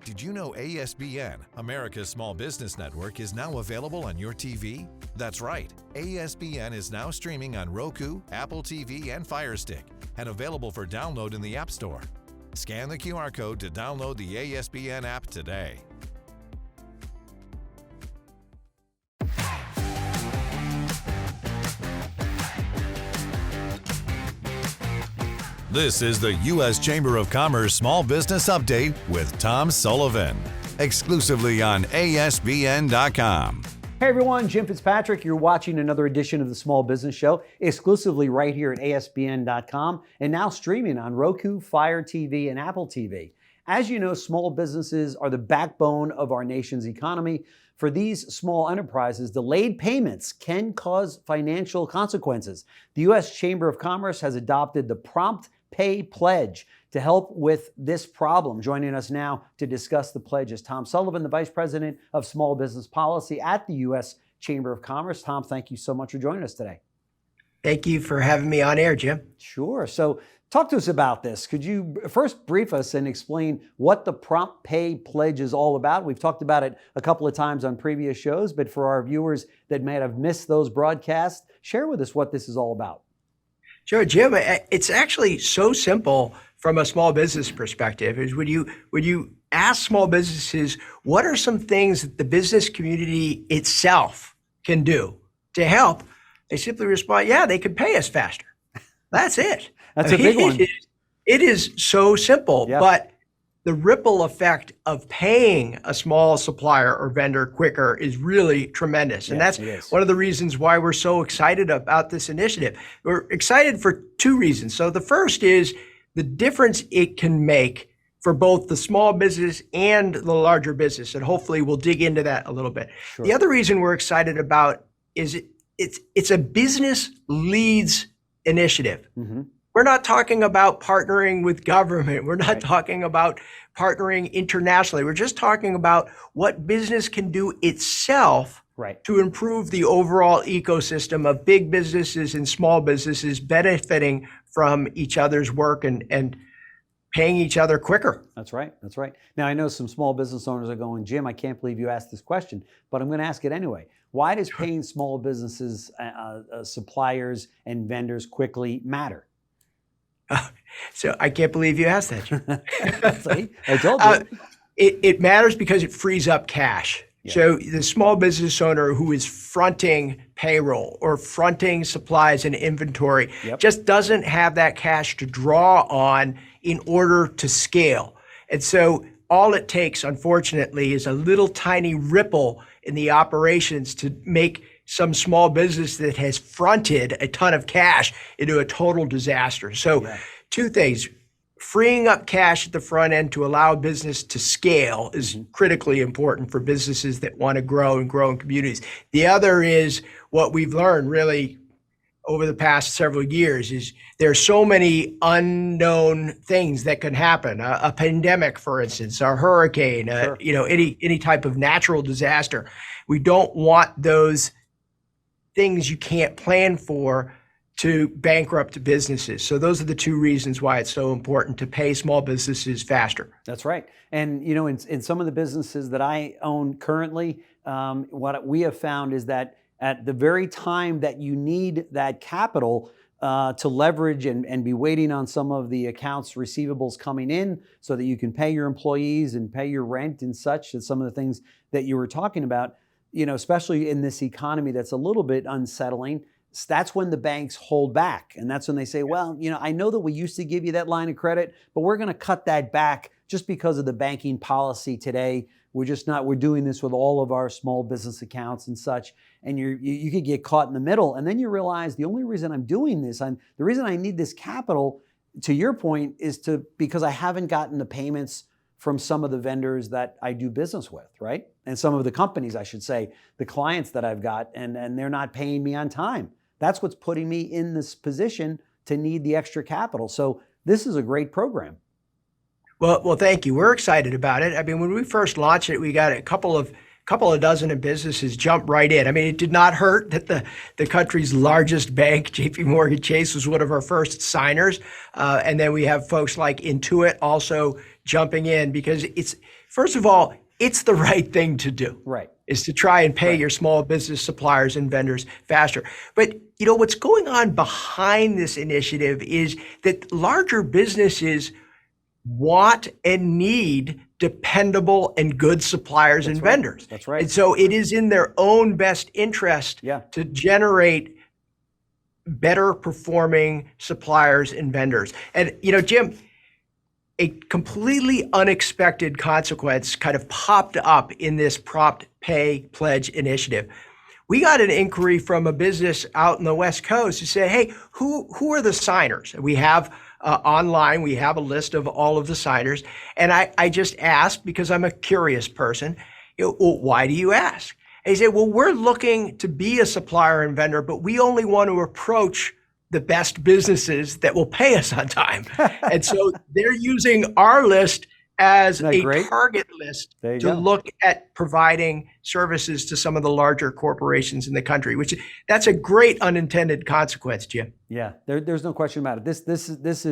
Did you know ASBN, America's Small Business Network, is now available on your TV? That's right. ASBN is now streaming on Roku, Apple TV, and Fire Stick, and available for download in the App Store. Scan the QR code to download the ASBN app today. This is the U.S. Chamber of Commerce Small Business Update with Tom Sullivan, exclusively on ASBN.com. Hey everyone, Jim Fitzpatrick. You're watching another edition of the Small Business Show, exclusively right here at ASBN.com and now streaming on Roku, Fire TV, and Apple TV. As you know, small businesses are the backbone of our nation's economy. For these small enterprises, delayed payments can cause financial consequences. The U.S. Chamber of Commerce has adopted the Prompt Pay Pledge to help with this problem. Joining us now to discuss the pledge is Tom Sullivan, the Vice President of Small Business Policy at the U.S. Chamber of Commerce. Tom, thank you so much for joining us today. Thank you for having me on air, Jim. Sure. So talk to us about this. Could you first brief us and explain what the Prompt Pay Pledge is all about? We've talked about it a couple of times on previous shows, but for our viewers that may have missed those broadcasts, share with us what this is all about. Sure, Jim. It's actually so simple from a small business perspective. Is when you ask small businesses, what are some things that the business community itself can do to help? They simply respond, yeah, they could pay us faster. That's it. That's a big one. It is so simple, Yep. But the ripple effect of paying a small supplier or vendor quicker is really tremendous. And Yes, that's one of the reasons why we're so excited about this initiative. We're excited for two reasons. So the first is the difference it can make for both the small business and the larger business. And hopefully we'll dig into that a little bit. Sure. The other reason we're excited about is it's a business leads initiative. Mm-hmm. We're not talking about partnering with government. We're not talking about partnering internationally. We're just talking about what business can do itself to improve the overall ecosystem of big businesses and small businesses benefiting from each other's work and paying each other quicker. That's right. That's right. Now, I know some small business owners are going, Jim, I can't believe you asked this question, but I'm going to ask it anyway. Why does paying small businesses, suppliers, and vendors quickly matter? So I can't believe you asked that. See, I told you. It matters because it frees up cash. Yeah. So the small business owner who is fronting payroll or fronting supplies and inventory just doesn't have that cash to draw on in order to scale. And so all it takes, unfortunately, is a little tiny ripple in the operations to make some small business that has fronted a ton of cash into a total disaster. So two things, freeing up cash at the front end to allow business to scale is critically important for businesses that want to grow and grow in communities. The other is what we've learned really over the past several years is there are so many unknown things that can happen. A pandemic, for instance, a hurricane, any type of natural disaster. We don't want those things you can't plan for to bankrupt businesses. So those are the two reasons why it's so important to pay small businesses faster. That's right. And you know, in some of the businesses that I own currently, what we have found is that at the very time that you need that capital to leverage and be waiting on some of the accounts receivables coming in so that you can pay your employees and pay your rent and such, and some of the things that you were talking about, you know, especially in this economy that's a little bit unsettling, that's when the banks hold back. And that's when they say, well, you know, I know that we used to give you that line of credit, but we're going to cut that back just because of the banking policy today. We're doing this with all of our small business accounts and such. And you could get caught in the middle. And then you realize the only reason I'm doing this, the reason I need this capital, to your point, is because I haven't gotten the payments from some of the vendors that I do business with, right? And some of the companies, I should say, the clients that I've got, and they're not paying me on time. That's what's putting me in this position to need the extra capital. So this is a great program. Well, thank you. We're excited about it. I mean, when we first launched it, we got a couple of dozen of businesses jump right in. I mean, it did not hurt that the country's largest bank, JP Morgan Chase, was one of our first signers. And then we have folks like Intuit also jumping in because first of all, it's the right thing to do. Right. Is to try and pay your small business suppliers and vendors faster. But what's going on behind this initiative is that larger businesses want and need dependable and good suppliers and vendors. That's right. And so it is in their own best interest to generate better performing suppliers and vendors. And, Jim, a completely unexpected consequence kind of popped up in this Prompt Pay Pledge initiative. We got an inquiry from a business out in the West Coast who said, hey, who are the signers? We have online, we have a list of all of the signers. And I just asked, because I'm a curious person, well, why do you ask? And he said, well, we're looking to be a supplier and vendor, but we only want to approach the best businesses that will pay us on time. And so they're using our list as a target list to look at providing services to some of the larger corporations in the country, that's a great unintended consequence, Jim. Yeah, there's no question about it. This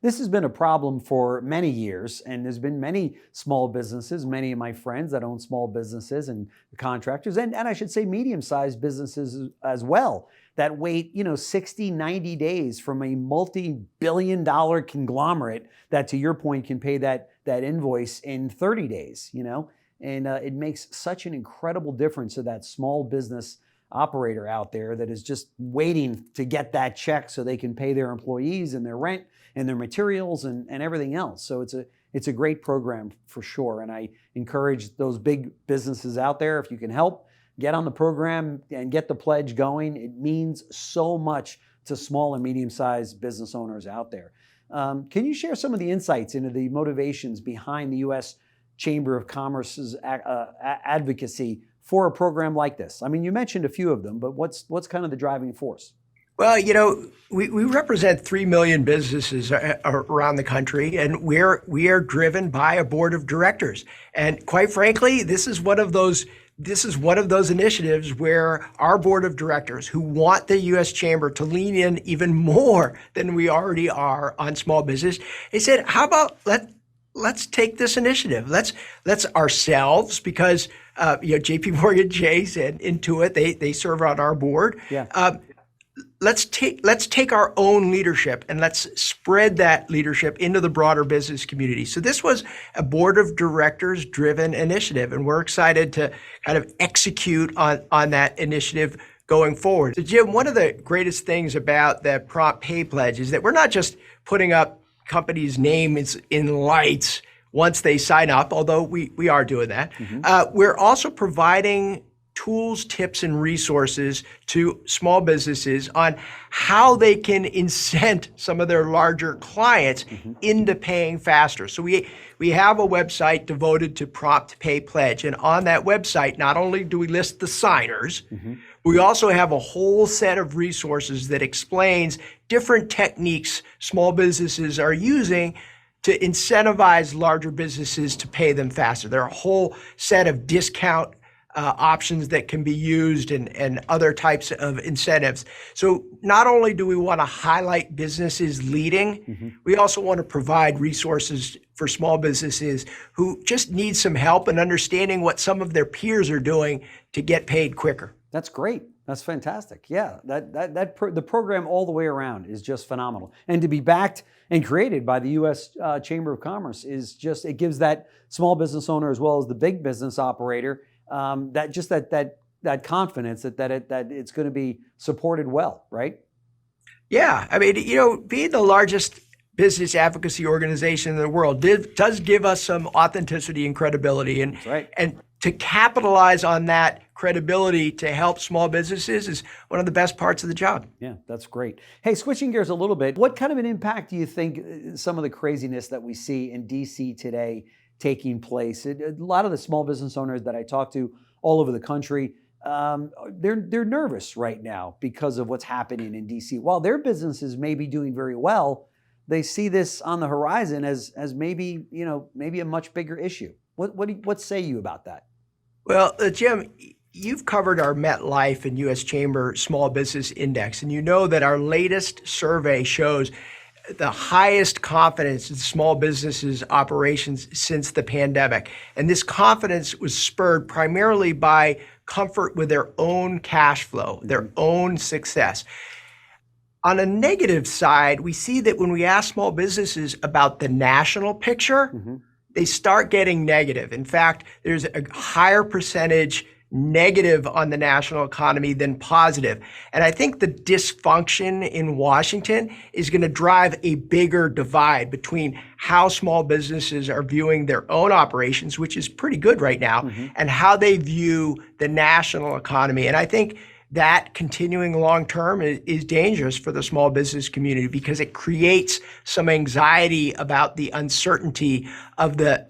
has been a problem for many years, and there's been many small businesses, many of my friends that own small businesses and contractors, and I should say medium-sized businesses as well, that wait, 60, 90 days from a multi-billion-dollar conglomerate that, to your point, can pay that invoice in 30 days, and it makes such an incredible difference to that small business operator out there that is just waiting to get that check so they can pay their employees and their rent and their materials and everything else. So it's a great program for sure. And I encourage those big businesses out there, if you can help, get on the program and get the pledge going. It means so much to small and medium-sized business owners out there. Can you share some of the insights into the motivations behind the U.S. Chamber of Commerce's advocacy for a program like this? I mean, you mentioned a few of them, but what's kind of the driving force? Well, we represent 3 million businesses around the country, and we are driven by a board of directors. And quite frankly, this is one of those initiatives where our board of directors, who want the U.S. Chamber to lean in even more than we already are on small business, they said, how about let's take this initiative. Let's ourselves, because JP Morgan Chase and Intuit, they serve on our board. Yeah. Let's take our own leadership and let's spread that leadership into the broader business community. So this was a board of directors driven initiative, and we're excited to kind of execute on that initiative going forward. So Jim, one of the greatest things about the Prompt Pay Pledge is that we're not just putting up companies' names in lights once they sign up, although we are doing that. Mm-hmm. We're also providing tools, tips, and resources to small businesses on how they can incent some of their larger clients into paying faster. So we have a website devoted to Prompt Pay Pledge. And on that website, not only do we list the signers, we also have a whole set of resources that explains different techniques small businesses are using to incentivize larger businesses to pay them faster. There are a whole set of discount options that can be used and other types of incentives. So not only do we want to highlight businesses leading, we also want to provide resources for small businesses who just need some help in understanding what some of their peers are doing to get paid quicker. That's great. That's fantastic. Yeah, the program all the way around is just phenomenal. And to be backed and created by the U.S. Chamber of Commerce is just, it gives that small business owner as well as the big business operator that confidence that it's going to be supported well, right? Yeah, I mean, being the largest business advocacy organization in the world does give us some authenticity and credibility, and That's right. And to capitalize on that credibility to help small businesses is one of the best parts of the job. Yeah, that's great. Hey, switching gears a little bit, what kind of an impact do you think some of the craziness that we see in DC today taking place? A lot of the small business owners that I talk to all over the country, they're nervous right now because of what's happening in DC. While their businesses may be doing very well, they see this on the horizon as maybe a much bigger issue. What say you about that? Well, Jim, you've covered our MetLife and U.S. Chamber Small Business Index, and you know that our latest survey shows the highest confidence in small businesses operations since the pandemic. And this confidence was spurred primarily by comfort with their own cash flow, their own success. On a negative side, we see that when we ask small businesses about the national picture, they start getting negative. In fact, there's a higher percentage negative on the national economy than positive. And I think the dysfunction in Washington is going to drive a bigger divide between how small businesses are viewing their own operations, which is pretty good right now, and how they view the national economy. And I think that continuing long term is dangerous for the small business community because it creates some anxiety about the uncertainty of the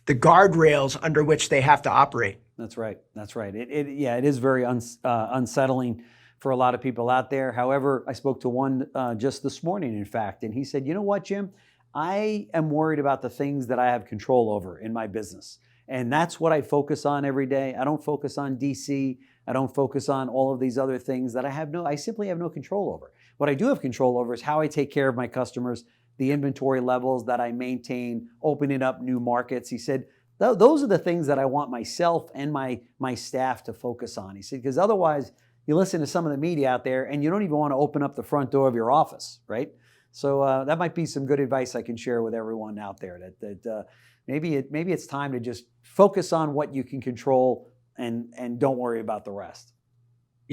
guardrails under which they have to operate. That's right. That's right. It is very unsettling for a lot of people out there. However, I spoke to one just this morning, in fact, and he said, "You know what, Jim? I am worried about the things that I have control over in my business. And that's what I focus on every day. I don't focus on DC. I don't focus on all of these other things that I simply have no control over. What I do have control over is how I take care of my customers, the inventory levels that I maintain, opening up new markets." He said, those are the things that I want myself and my staff to focus on. He said, because otherwise you listen to some of the media out there and you don't even want to open up the front door of your office, right? So that might be some good advice I can share with everyone out there, that maybe it's time to just focus on what you can control and don't worry about the rest.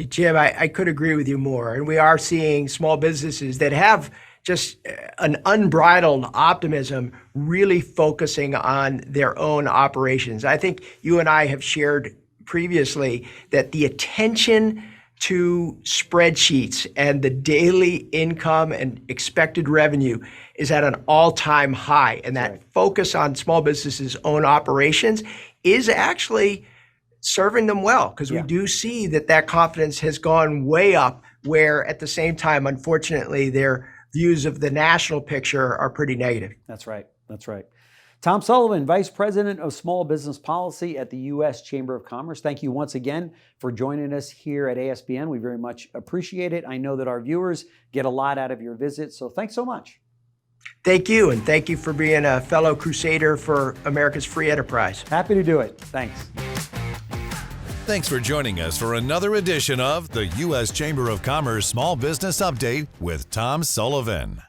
Jim, I could agree with you more. And we are seeing small businesses that have just an unbridled optimism really focusing on their own operations. I think you and I have shared previously that the attention to spreadsheets and the daily income and expected revenue is at an all-time high. And that focus on small businesses' own operations is actually serving them well, because we do see that confidence has gone way up, where at the same time, unfortunately, their views of the national picture are pretty negative. That's right. That's right. Tom Sullivan, Vice President of Small Business Policy at the U.S. Chamber of Commerce. Thank you once again for joining us here at ASBN. We very much appreciate it. I know that our viewers get a lot out of your visit, so thanks so much. Thank you, and thank you for being a fellow crusader for America's free enterprise. Happy to do it. Thanks. Thanks for joining us for another edition of the U.S. Chamber of Commerce Small Business Update with Tom Sullivan.